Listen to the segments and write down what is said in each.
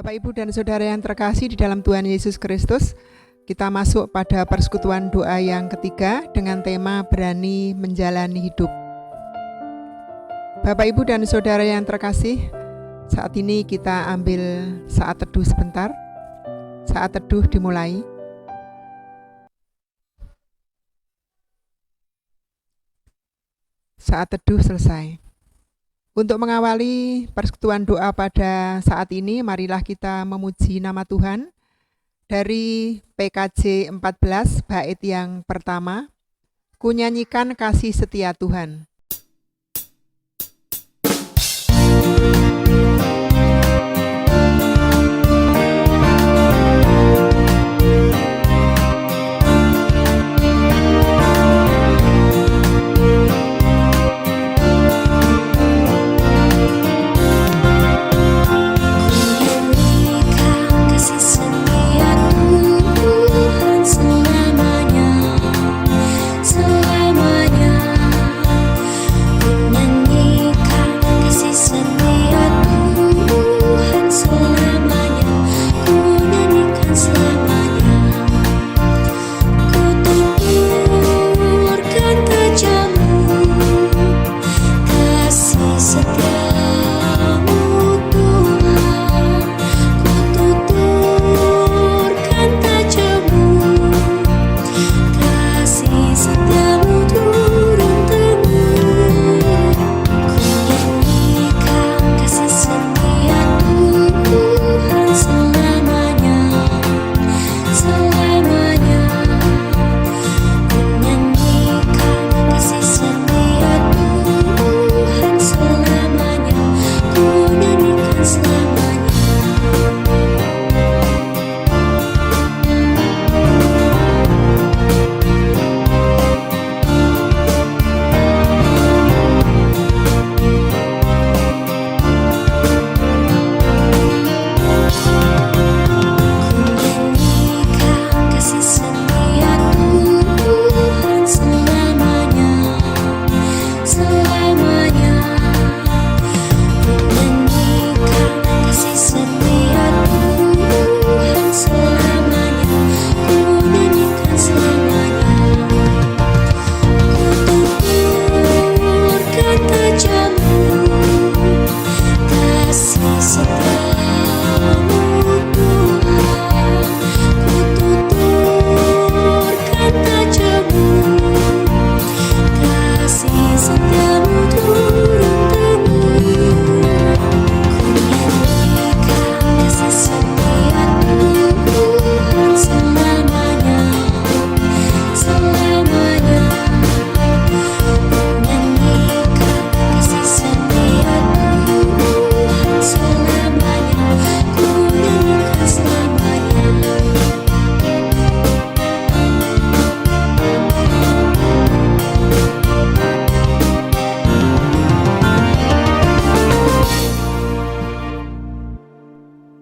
Bapak, Ibu, dan Saudara yang terkasih di dalam Tuhan Yesus Kristus, kita masuk pada persekutuan doa yang ketiga dengan tema berani menjalani hidup. Bapak, Ibu, dan Saudara yang terkasih, saat ini kita ambil saat teduh sebentar. Saat teduh dimulai. Saat teduh selesai. Untuk mengawali persekutuan doa pada saat ini, marilah kita memuji nama Tuhan dari PKJ 14 bait yang pertama. Ku nyanyikan kasih setia Tuhan.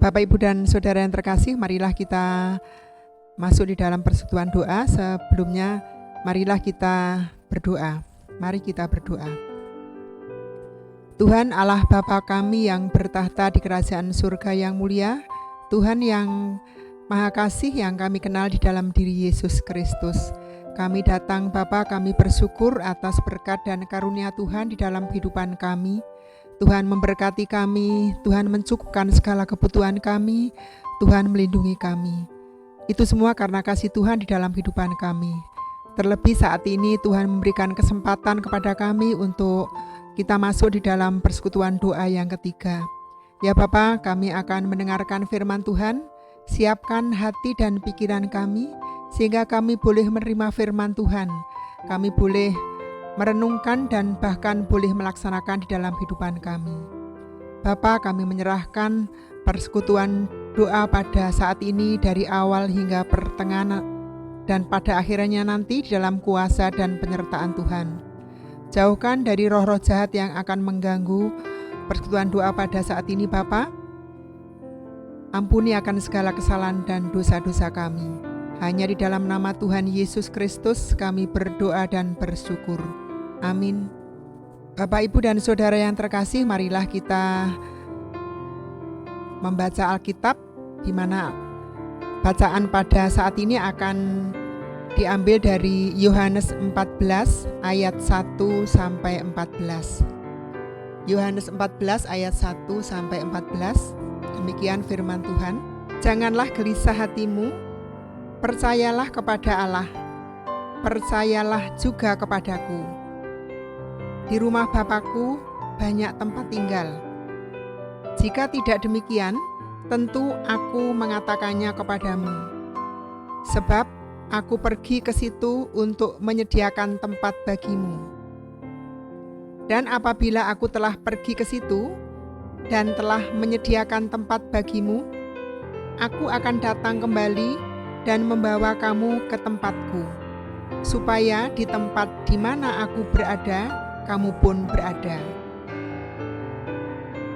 Bapak, Ibu, dan Saudara yang terkasih, marilah kita masuk di dalam persekutuan doa. Sebelumnya, marilah kita berdoa. Mari kita berdoa. Tuhan Allah Bapa kami yang bertahta di kerajaan surga yang mulia, Tuhan yang Maha Kasih yang kami kenal di dalam diri Yesus Kristus. Kami datang Bapa, kami bersyukur atas berkat dan karunia Tuhan di dalam kehidupan kami. Tuhan memberkati kami, Tuhan mencukupkan segala kebutuhan kami, Tuhan melindungi kami. Itu semua karena kasih Tuhan di dalam kehidupan kami. Terlebih saat ini Tuhan memberikan kesempatan kepada kami untuk kita masuk di dalam persekutuan doa yang ketiga. Ya Bapa, kami akan mendengarkan firman Tuhan, siapkan hati dan pikiran kami, sehingga kami boleh menerima firman Tuhan. Kami boleh merenungkan dan bahkan boleh melaksanakan di dalam kehidupan kami. Bapa, kami menyerahkan persekutuan doa pada saat ini dari awal hingga pertengahan dan pada akhirnya nanti di dalam kuasa dan penyertaan Tuhan. Jauhkan dari roh-roh jahat yang akan mengganggu persekutuan doa pada saat ini Bapa. Ampuni akan segala kesalahan dan dosa-dosa kami. Hanya di dalam nama Tuhan Yesus Kristus kami berdoa dan bersyukur. Amin. Bapak, Ibu, dan Saudara yang terkasih, marilah kita membaca Alkitab, di mana bacaan pada saat ini akan diambil dari Yohanes 14 ayat 1 sampai 14. Yohanes 14 ayat 1 sampai 14. Demikian firman Tuhan. Janganlah gelisah hatimu, percayalah kepada Allah, percayalah juga kepadaku. Di rumah Bapakku banyak tempat tinggal. Jika tidak demikian, tentu aku mengatakannya kepadamu. Sebab aku pergi ke situ untuk menyediakan tempat bagimu. Dan apabila aku telah pergi ke situ dan telah menyediakan tempat bagimu, aku akan datang kembali dan membawa kamu ke tempatku, supaya di tempat di mana aku berada, kamu pun berada.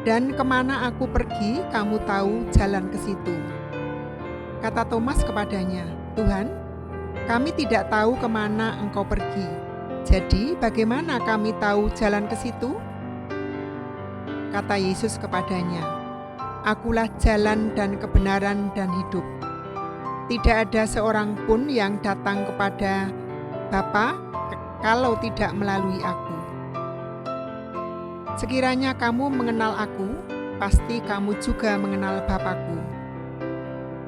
Dan kemana aku pergi, kamu tahu jalan ke situ. Kata Thomas kepadanya, Tuhan, kami tidak tahu kemana engkau pergi. Jadi bagaimana kami tahu jalan ke situ? Kata Yesus kepadanya, Akulah jalan dan kebenaran dan hidup. Tidak ada seorang pun yang datang kepada Bapa kalau tidak melalui aku. Sekiranya kamu mengenal aku, pasti kamu juga mengenal Bapakku.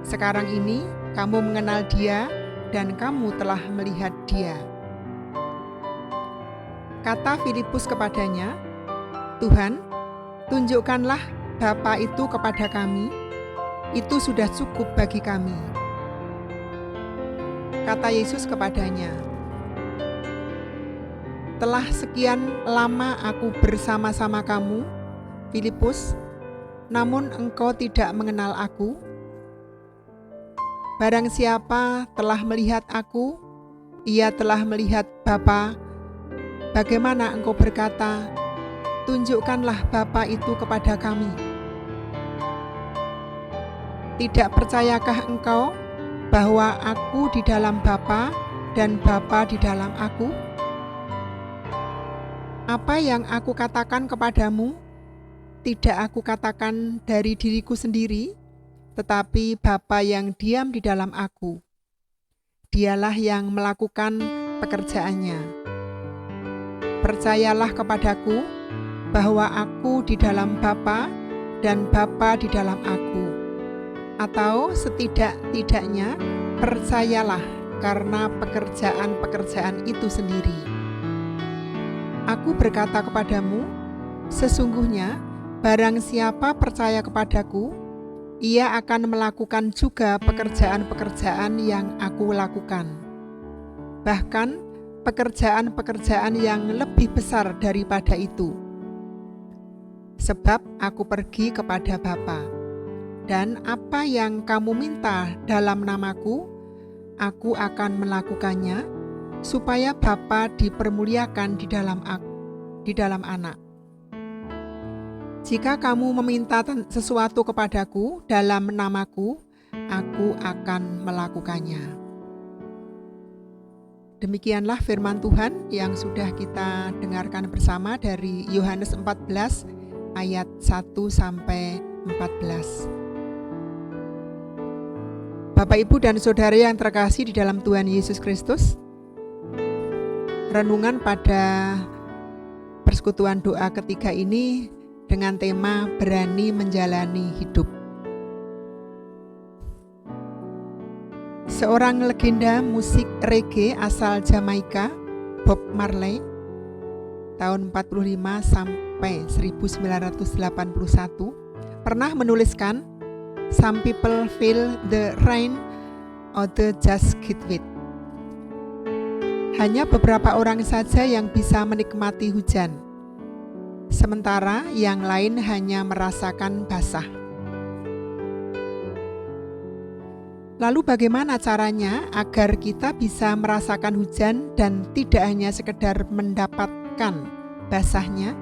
Sekarang ini kamu mengenal Dia dan kamu telah melihat Dia. Kata Filipus kepadanya, Tuhan, tunjukkanlah Bapa itu kepada kami, itu sudah cukup bagi kami. Kata Yesus kepadanya, telah sekian lama aku bersama-sama kamu, Filipus, namun engkau tidak mengenal aku. Barang siapa telah melihat aku, ia telah melihat Bapa. Bagaimana engkau berkata, tunjukkanlah Bapa itu kepada kami? Tidak percayakah engkau bahwa aku di dalam Bapa dan Bapa di dalam aku? Apa yang aku katakan kepadamu, tidak aku katakan dari diriku sendiri, tetapi Bapa yang diam di dalam aku. Dialah yang melakukan pekerjaannya. Percayalah kepadaku bahwa aku di dalam Bapa dan Bapa di dalam aku. Atau setidak-tidaknya percayalah karena pekerjaan-pekerjaan itu sendiri. Aku berkata kepadamu, sesungguhnya barang siapa percaya kepadaku, ia akan melakukan juga pekerjaan-pekerjaan yang aku lakukan. Bahkan pekerjaan-pekerjaan yang lebih besar daripada itu. Sebab aku pergi kepada Bapa, dan apa yang kamu minta dalam namaku, aku akan melakukannya, supaya Bapa dipermuliakan di dalam Anak. Jika kamu meminta sesuatu kepadaku dalam namaku, aku akan melakukannya. Demikianlah firman Tuhan yang sudah kita dengarkan bersama dari Yohanes 14 ayat 1 sampai 14. Bapak, Ibu, dan Saudara yang terkasih di dalam Tuhan Yesus Kristus, renungan pada persekutuan doa ketiga ini dengan tema berani menjalani hidup. Seorang legenda musik reggae asal Jamaika, Bob Marley, tahun 45 sampai 1981, pernah menuliskan, "Some people feel the rain, others just get wet." Hanya beberapa orang saja yang bisa menikmati hujan, sementara yang lain hanya merasakan basah. Lalu bagaimana caranya agar kita bisa merasakan hujan dan tidak hanya sekedar mendapatkan basahnya?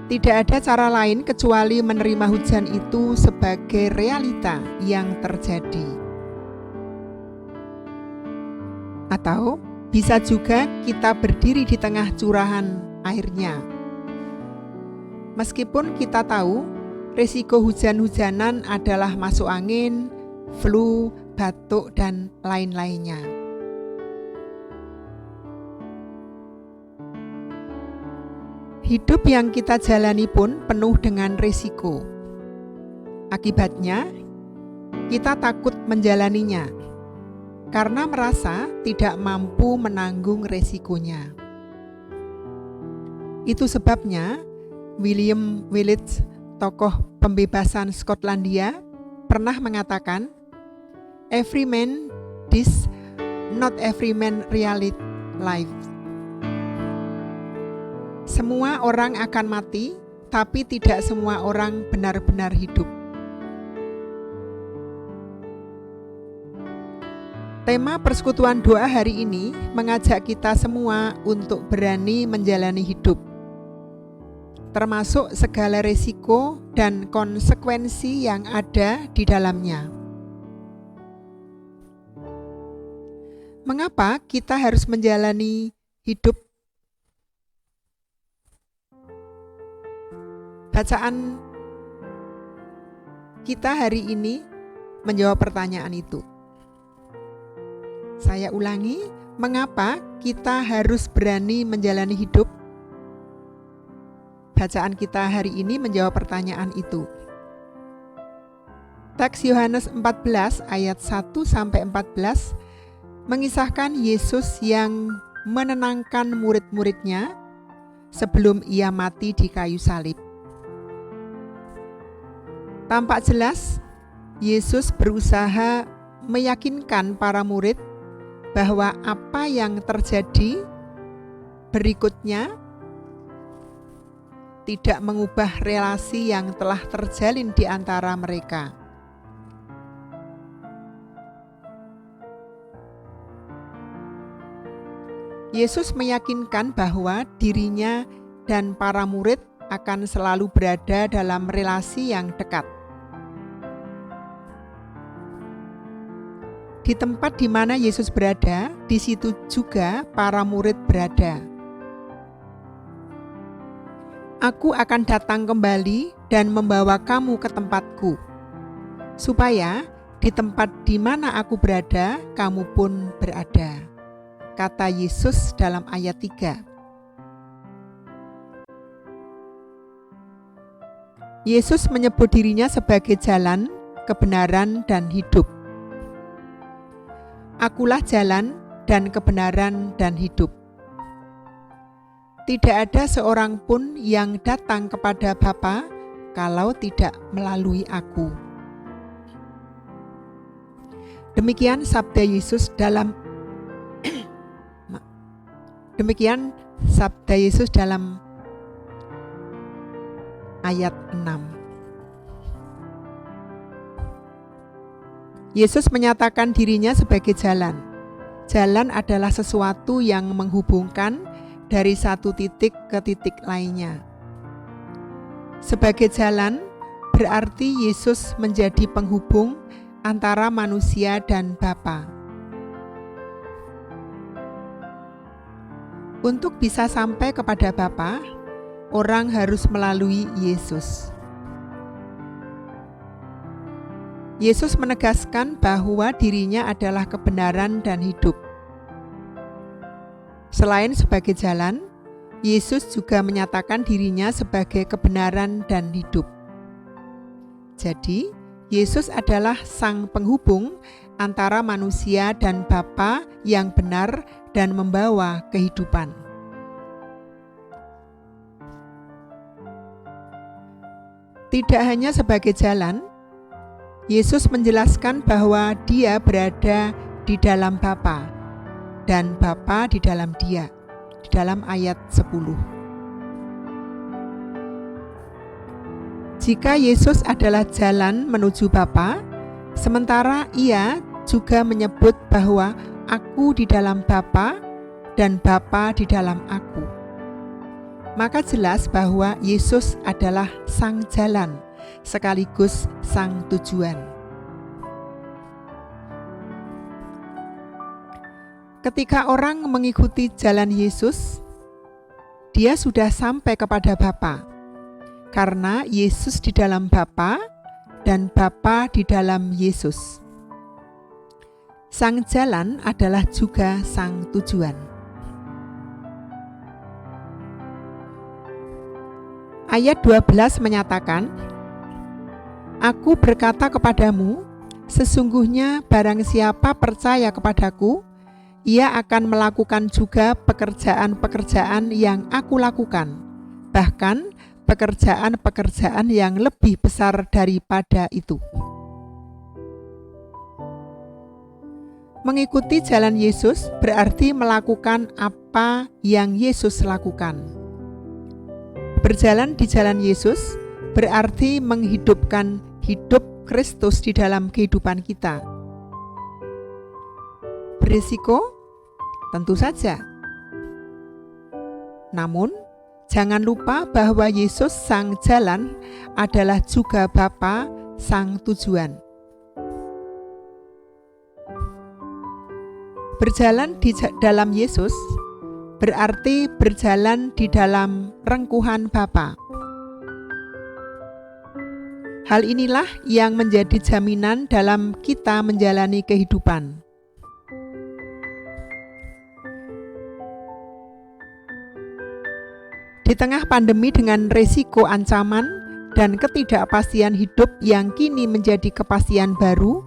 Tidak ada cara lain kecuali menerima hujan itu sebagai realita yang terjadi. Atau bisa juga kita berdiri di tengah curahan airnya. Meskipun kita tahu Risiko hujan-hujanan adalah masuk angin, flu, batuk, dan lain-lainnya. Hidup yang kita jalani pun penuh dengan risiko. Akibatnya, kita takut menjalaninya karena merasa tidak mampu menanggung risikonya. Itu sebabnya William Willits, tokoh pembebasan Skotlandia, pernah mengatakan, "Every man dies, not every man really lives." Semua orang akan mati, tapi tidak semua orang benar-benar hidup. Tema persekutuan doa hari ini mengajak kita semua untuk berani menjalani hidup, termasuk segala risiko dan konsekuensi yang ada di dalamnya. Mengapa kita harus menjalani hidup? Bacaan kita hari ini menjawab pertanyaan itu. Saya ulangi, mengapa kita harus berani menjalani hidup? Bacaan kita hari ini menjawab pertanyaan itu. Teks Yohanes 14 ayat 1-14 mengisahkan Yesus yang menenangkan murid-muridnya sebelum ia mati di kayu salib. Tampak jelas, Yesus berusaha meyakinkan para murid bahwa apa yang terjadi berikutnya tidak mengubah relasi yang telah terjalin di antara mereka. Yesus meyakinkan bahwa dirinya dan para murid akan selalu berada dalam relasi yang dekat. Di tempat di mana Yesus berada, di situ juga para murid berada. Aku akan datang kembali dan membawa kamu ke tempatku, supaya di tempat di mana aku berada, kamu pun berada, kata Yesus dalam ayat 3. Yesus menyebut dirinya sebagai jalan, kebenaran, dan hidup. Akulah jalan dan kebenaran dan hidup. Tidak ada seorang pun yang datang kepada Bapa kalau tidak melalui aku. Demikian sabda Yesus dalam ayat 6. Yesus menyatakan dirinya sebagai jalan. Jalan adalah sesuatu yang menghubungkan dari satu titik ke titik lainnya. Sebagai jalan, berarti Yesus menjadi penghubung antara manusia dan Bapa. Untuk bisa sampai kepada Bapa, orang harus melalui Yesus. Yesus menegaskan bahwa dirinya adalah kebenaran dan hidup. Selain sebagai jalan, Yesus juga menyatakan dirinya sebagai kebenaran dan hidup. Jadi, Yesus adalah sang penghubung antara manusia dan Bapa yang benar dan membawa kehidupan. Tidak hanya sebagai jalan, Yesus menjelaskan bahwa Dia berada di dalam Bapa dan Bapa di dalam Dia, di dalam ayat 10. Jika Yesus adalah jalan menuju Bapa, sementara Ia juga menyebut bahwa Aku di dalam Bapa dan Bapa di dalam Aku, maka jelas bahwa Yesus adalah sang jalan sekaligus sang tujuan. Ketika orang mengikuti jalan Yesus, dia sudah sampai kepada Bapa. karena Yesus di dalam Bapa dan Bapa di dalam Yesus. Sang jalan adalah juga sang tujuan. Ayat 12 menyatakan, Aku berkata kepadamu, sesungguhnya barang siapa percaya kepadaku, ia akan melakukan juga pekerjaan-pekerjaan yang aku lakukan, bahkan pekerjaan-pekerjaan yang lebih besar daripada itu. Mengikuti jalan Yesus berarti melakukan apa yang Yesus lakukan. Berjalan di jalan Yesus berarti menghidupkan hidup Kristus di dalam kehidupan kita. Berisiko? Tentu saja. Namun, jangan lupa bahwa Yesus sang jalan adalah juga Bapa sang tujuan. Berjalan di dalam Yesus berarti berjalan di dalam rengkuhan Bapa. Hal inilah yang menjadi jaminan dalam kita menjalani kehidupan. Di tengah pandemi dengan resiko ancaman dan ketidakpastian hidup yang kini menjadi kepastian baru,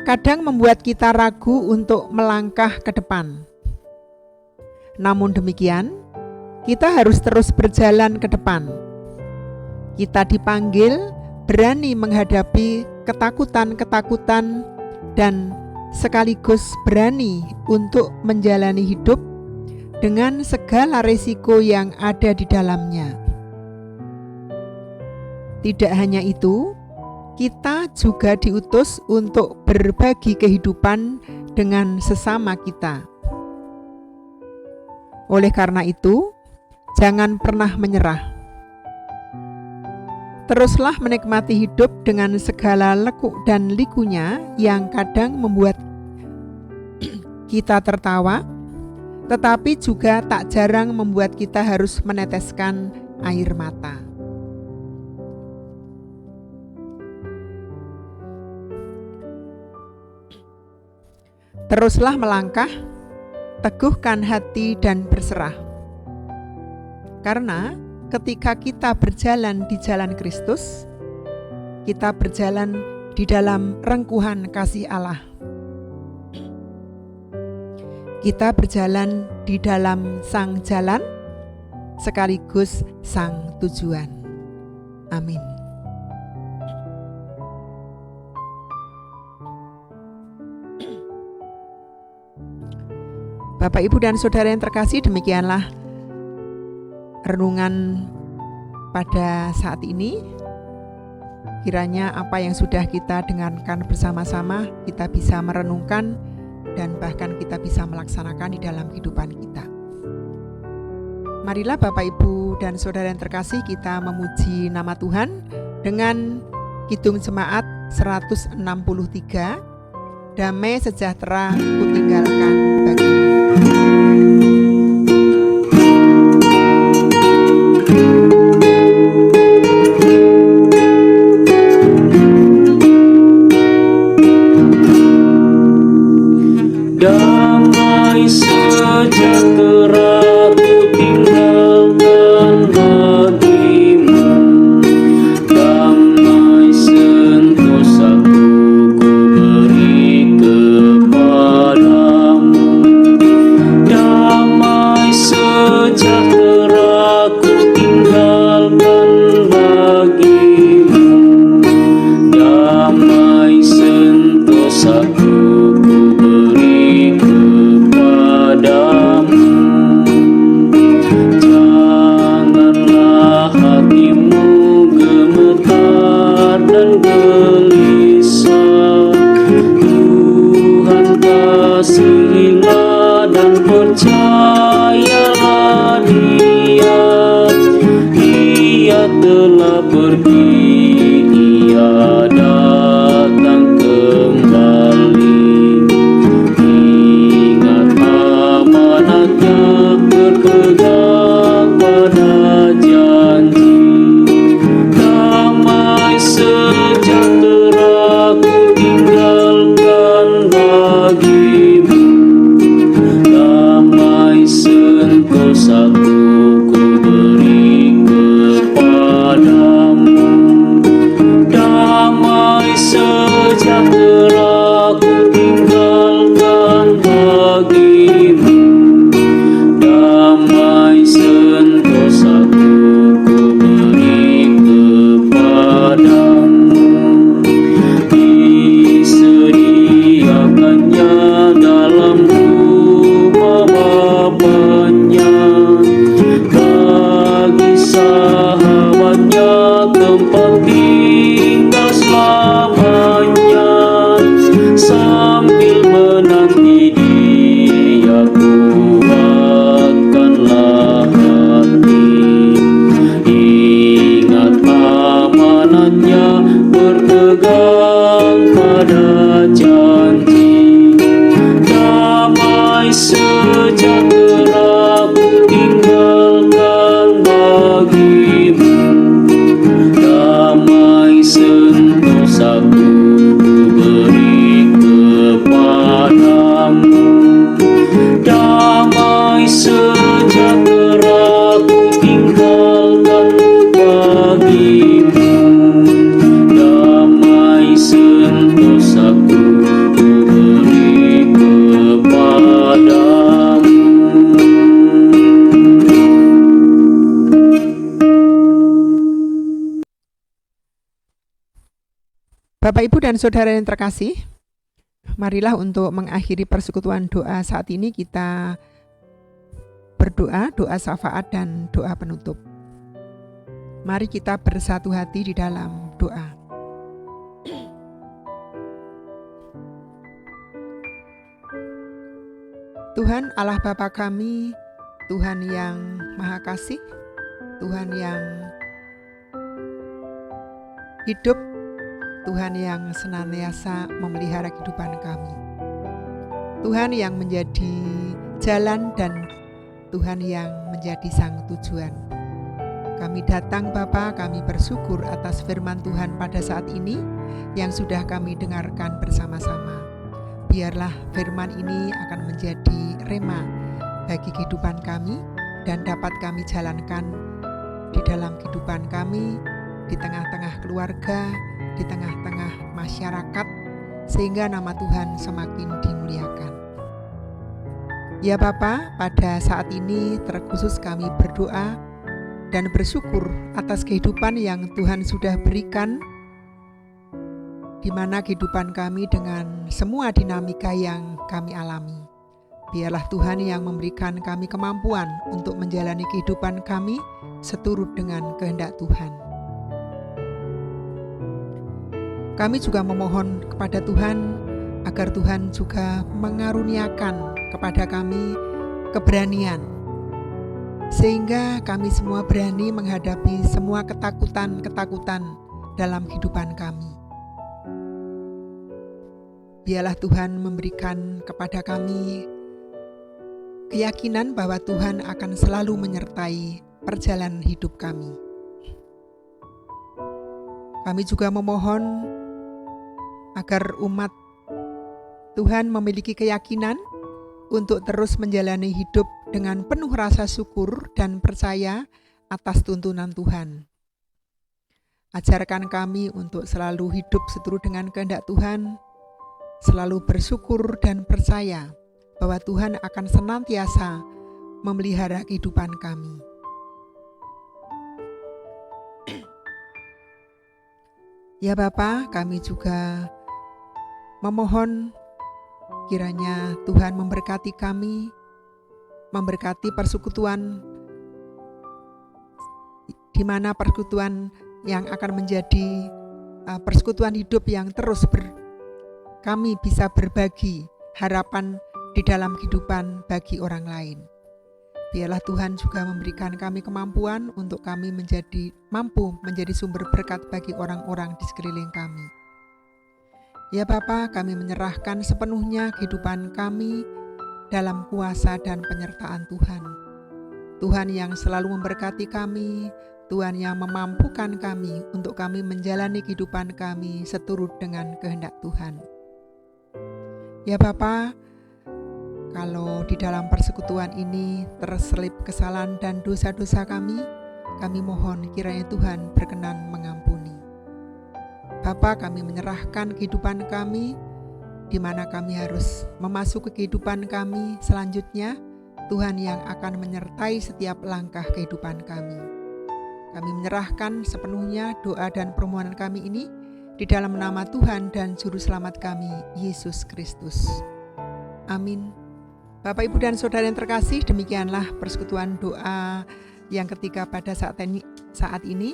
kadang membuat kita ragu untuk melangkah ke depan. Namun demikian, kita harus terus berjalan ke depan. Kita dipanggil berani menghadapi ketakutan-ketakutan dan sekaligus berani untuk menjalani hidup dengan segala risiko yang ada di dalamnya. Tidak hanya itu, kita juga diutus untuk berbagi kehidupan dengan sesama kita. Oleh karena itu, jangan pernah menyerah. Teruslah menikmati hidup dengan segala lekuk dan likunya yang kadang membuat kita tertawa, tetapi juga tak jarang membuat kita harus meneteskan air mata. Teruslah melangkah, teguhkan hati dan berserah. Karena ketika kita berjalan di jalan Kristus, kita berjalan di dalam rengkuhan kasih Allah. Kita berjalan di dalam sang jalan, sekaligus sang tujuan. Amin. Bapak, Ibu, dan Saudara yang terkasih, demikianlah renungan pada saat ini. Kiranya apa yang sudah kita dengarkan bersama-sama, kita bisa merenungkan dan bahkan kita bisa melaksanakan di dalam kehidupan kita. Marilah Bapak, Ibu, dan Saudara yang terkasih, kita memuji nama Tuhan dengan Kidung Jemaat 163, Damai sejahtera kutinggalkan bagimu. Damai sejahtera kutinggalkan bagimu, damai sentosaku kuberi kepadamu, damai sejahtera kutinggalkan bagimu, damai sentosaku janganlah hatimu gemetar dan gelisah. Tuhan kasihilah dan percayalah Dia telah pergi, Ia datang kembali. Berpegang pada janji, Bapak, Ibu, dan Saudara yang terkasih, marilah untuk mengakhiri persekutuan doa saat ini kita berdoa, doa syafaat dan doa penutup. Mari kita bersatu hati di dalam doa. Tuhan Allah Bapa kami, Tuhan yang Maha Kasih, Tuhan yang hidup, Tuhan yang senantiasa memelihara kehidupan kami, Tuhan yang menjadi jalan dan Tuhan yang menjadi sang tujuan. Kami datang Bapa, kami bersyukur atas firman Tuhan pada saat ini yang sudah kami dengarkan bersama-sama. Biarlah firman ini akan menjadi rema bagi kehidupan kami dan dapat kami jalankan di dalam kehidupan kami, di tengah-tengah keluarga, di tengah-tengah masyarakat, sehingga nama Tuhan semakin dimuliakan. Ya Bapa, pada saat ini terkhusus kami berdoa dan bersyukur atas kehidupan yang Tuhan sudah berikan, di mana kehidupan kami dengan semua dinamika yang kami alami. Biarlah Tuhan yang memberikan kami kemampuan untuk menjalani kehidupan kami seturut dengan kehendak Tuhan. Kami juga memohon kepada Tuhan agar Tuhan juga mengaruniakan kepada kami keberanian, sehingga kami semua berani menghadapi semua ketakutan-ketakutan dalam kehidupan kami. Biarlah Tuhan memberikan kepada kami keyakinan bahwa Tuhan akan selalu menyertai perjalanan hidup kami. Kami juga memohon agar umat Tuhan memiliki keyakinan untuk terus menjalani hidup dengan penuh rasa syukur dan percaya atas tuntunan Tuhan. Ajarkan kami untuk selalu hidup seturut dengan kehendak Tuhan, selalu bersyukur dan percaya bahwa Tuhan akan senantiasa memelihara kehidupan kami. Ya Bapa, kami juga memohon kiranya Tuhan memberkati kami, memberkati persekutuan, di mana persekutuan yang akan menjadi persekutuan hidup yang terus kami bisa berbagi harapan di dalam kehidupan bagi orang lain. Biarlah Tuhan juga memberikan kami kemampuan untuk kami mampu menjadi sumber berkat bagi orang-orang di sekeliling kami. Ya Bapa, kami menyerahkan sepenuhnya kehidupan kami dalam kuasa dan penyertaan Tuhan. Tuhan yang selalu memberkati kami, Tuhan yang memampukan kami untuk kami menjalani kehidupan kami seturut dengan kehendak Tuhan. Ya Bapa, kalau di dalam persekutuan ini terselip kesalahan dan dosa-dosa kami mohon kiranya Tuhan berkenan mengampuni. Bapa, kami menyerahkan kehidupan kami, di mana kami harus memasuki kehidupan kami selanjutnya. Tuhan yang akan menyertai setiap langkah kehidupan kami. Kami menyerahkan sepenuhnya doa dan permohonan kami ini di dalam nama Tuhan dan Juru Selamat kami, Yesus Kristus. Amin. Bapak, Ibu, dan Saudara yang terkasih, demikianlah persekutuan doa yang ketiga pada saat ini.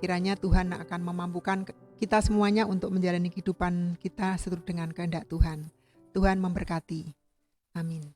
Kiranya Tuhan akan memampukan kita semuanya untuk menjalani kehidupan kita seturut dengan kehendak Tuhan. Tuhan memberkati. Amin.